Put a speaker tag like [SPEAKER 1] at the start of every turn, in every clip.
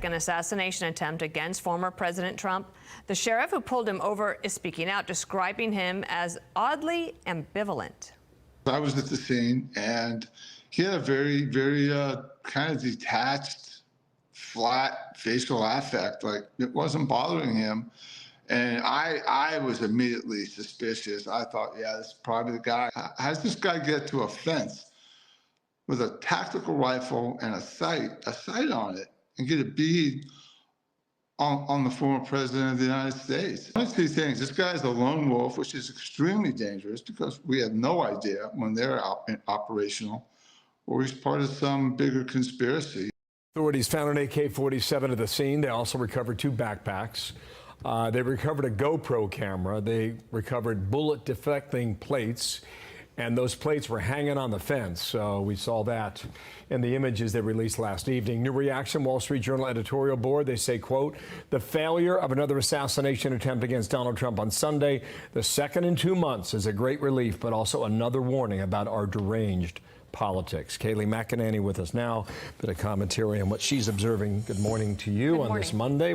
[SPEAKER 1] An assassination attempt against former President Trump. The sheriff who pulled him over is speaking out, describing him as oddly ambivalent.
[SPEAKER 2] I was at the scene, and he had a very, very kind of detached, flat facial affect. Like, it wasn't bothering him. And I was immediately suspicious. I thought, yeah, this is probably the guy. How does this guy get to a fence with a tactical rifle and a sight on it, and get a bead on the former president of the United States? One of these things, this guy is a lone wolf, which is extremely dangerous because we have no idea when they're operational, or he's part of some bigger conspiracy.
[SPEAKER 3] Authorities found an AK-47 at the scene. They also recovered 2 backpacks. They recovered a GoPro camera. They recovered bullet deflecting plates. And those plates were hanging on the fence. So we saw that in the images they released last evening. New reaction, Wall Street Journal editorial board. They say, quote, the failure of another assassination attempt against Donald Trump on Sunday, the second in 2 months, is a great relief, but also another warning about our deranged politics. Kayleigh McEnany with us now. Bit of commentary on what she's observing. Good morning to you on this Monday.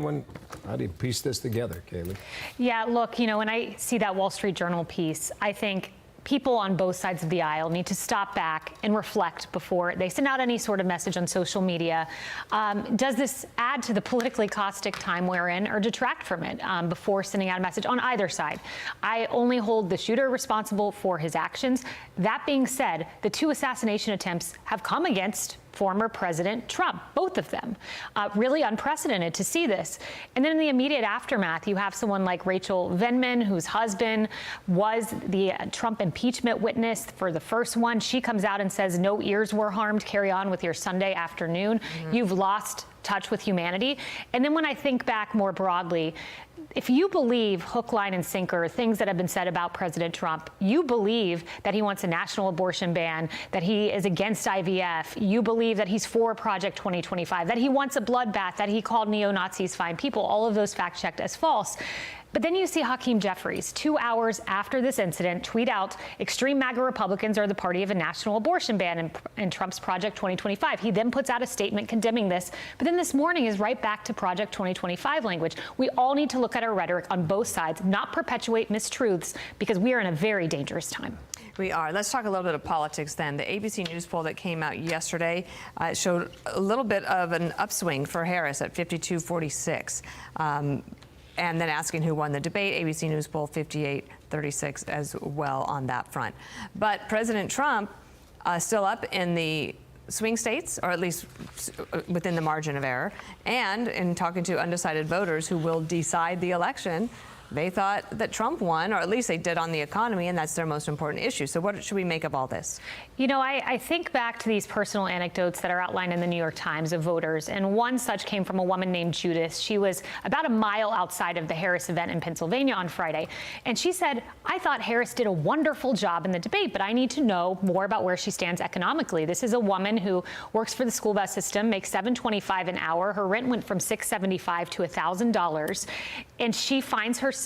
[SPEAKER 3] How do you piece this together, Kayleigh?
[SPEAKER 4] Yeah, look, when I see that Wall Street Journal piece, I think people on both sides of the aisle need to stop back and reflect before they send out any sort of message on social media. Does this add to the politically caustic time we're in, or detract from it before sending out a message on either side? I only hold the shooter responsible for his actions. That being said, the 2 assassination attempts have come against former President Trump, both of them. Really unprecedented to see this. And then in the immediate aftermath, you have someone like Rachel Vindman, whose husband was the Trump impeachment witness for the first one. She comes out and says, no ears were harmed. Carry on with your Sunday afternoon. You've lost touch with humanity. And then when I think back more broadly, if you believe hook, line, and sinker, things that have been said about President Trump, you believe that he wants a national abortion ban, that he is against IVF, you believe that he's for Project 2025, that he wants a bloodbath, that he called neo-Nazis fine people, all of those fact-checked as false. But then you see Hakeem Jeffries, 2 hours after this incident, tweet out, extreme MAGA Republicans are the party of a national abortion ban in Trump's Project 2025. He then puts out a statement condemning this. But then this morning is right back to Project 2025 language. We all need to look at our rhetoric on both sides, not perpetuate mistruths, because we are in a very dangerous time.
[SPEAKER 1] We are. Let's talk a little bit of politics then. The ABC News poll that came out yesterday showed a little bit of an upswing for Harris at 52-46. And then asking who won the debate, ABC News poll 58-36 as well on that front. But President Trump still up in the swing states, or at least within the margin of error. And in talking to undecided voters who will decide the election, they thought that Trump won, or at least they did on the economy, and that's their most important issue. So what should we make of all this?
[SPEAKER 4] I think back to these personal anecdotes that are outlined in the New York Times of voters, and one such came from a woman named Judith. She was about a mile outside of the Harris event in Pennsylvania on Friday, and she said, I thought Harris did a wonderful job in the debate, but I need to know more about where she stands economically. This is a woman who works for the school bus system, makes $7.25 an hour. Her rent went from $675 to $1,000, and she finds herself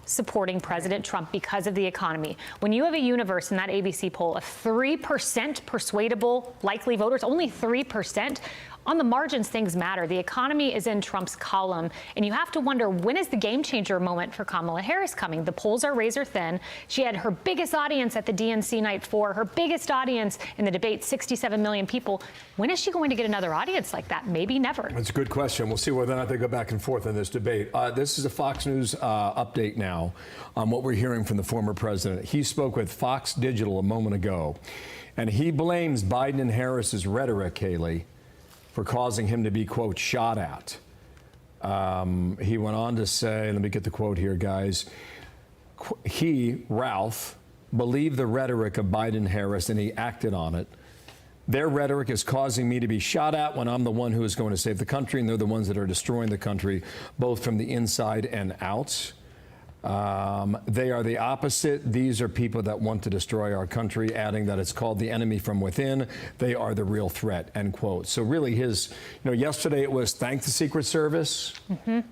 [SPEAKER 4] supporting President Trump because of the economy. When you have a universe in that ABC poll of 3% persuadable likely voters, only 3%, on the margins, things matter. The economy is in Trump's column, and you have to wonder, when is the game changer moment for Kamala Harris coming? The polls are razor thin. She had her biggest audience at the DNC Night 4, her biggest audience in the debate, 67 million people. When is she going to get another audience like that? Maybe never.
[SPEAKER 3] That's a good question. We'll see whether or not they go back and forth in this debate. This is a Fox News update now on what we're hearing from the former president. He spoke with Fox Digital a moment ago, and he blames Biden and Harris's rhetoric, Kayleigh, for causing him to be, quote, shot at. He went on to say, let me get the quote here, guys. He, Ralph, believed the rhetoric of Biden-Harris, and he acted on it. Their rhetoric is causing me to be shot at when I'm the one who is going to save the country, and they're the ones that are destroying the country, both from the inside and out. They are the opposite. These are people that want to destroy our country, adding that it's called the enemy from within. They are the real threat, end quote. So really yesterday it was thank the Secret Service.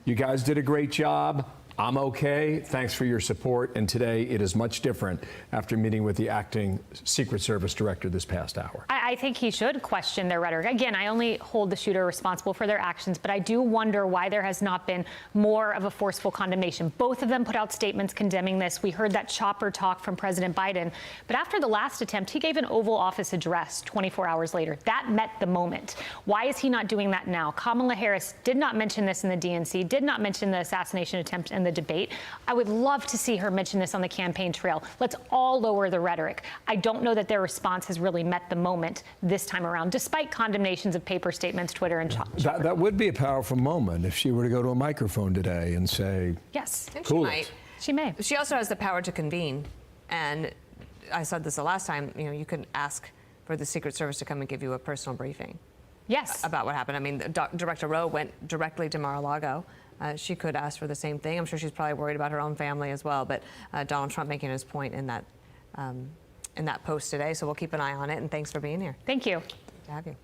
[SPEAKER 3] You guys did a great job. I'm okay. Thanks for your support. And today it is much different after meeting with the acting Secret Service director this past hour.
[SPEAKER 4] I I think he should question their rhetoric. Again, I only hold the shooter responsible for their actions, but I do wonder why there has not been more of a forceful condemnation. Both of them put out statements condemning this. We heard that chopper talk from President Biden. But after the last attempt, he gave an Oval Office address 24 hours later. That met the moment. Why is he not doing that now? Kamala Harris did not mention this in the DNC, did not mention the assassination attempt in the debate. I would love to see her mention this on the campaign trail. Let's all lower the rhetoric. I don't know that their response has really met the moment this time around, despite condemnations of paper statements, Twitter, and
[SPEAKER 3] That would be a powerful moment if she were to go to a microphone today and say,
[SPEAKER 4] yes,
[SPEAKER 1] And
[SPEAKER 3] Cool.
[SPEAKER 1] she might.
[SPEAKER 4] she may.
[SPEAKER 1] She also has the power to convene. And I said this the last time, you can ask for the Secret Service to come and give you a personal briefing
[SPEAKER 4] Yes.
[SPEAKER 1] about what happened. I mean, Director Rowe went directly to Mar-a-Lago. She could ask for the same thing. I'm sure she's probably worried about her own family as well. But Donald Trump making his point in that post today. So we'll keep an eye on it. And thanks for being here.
[SPEAKER 4] Thank you.
[SPEAKER 1] Good to have you.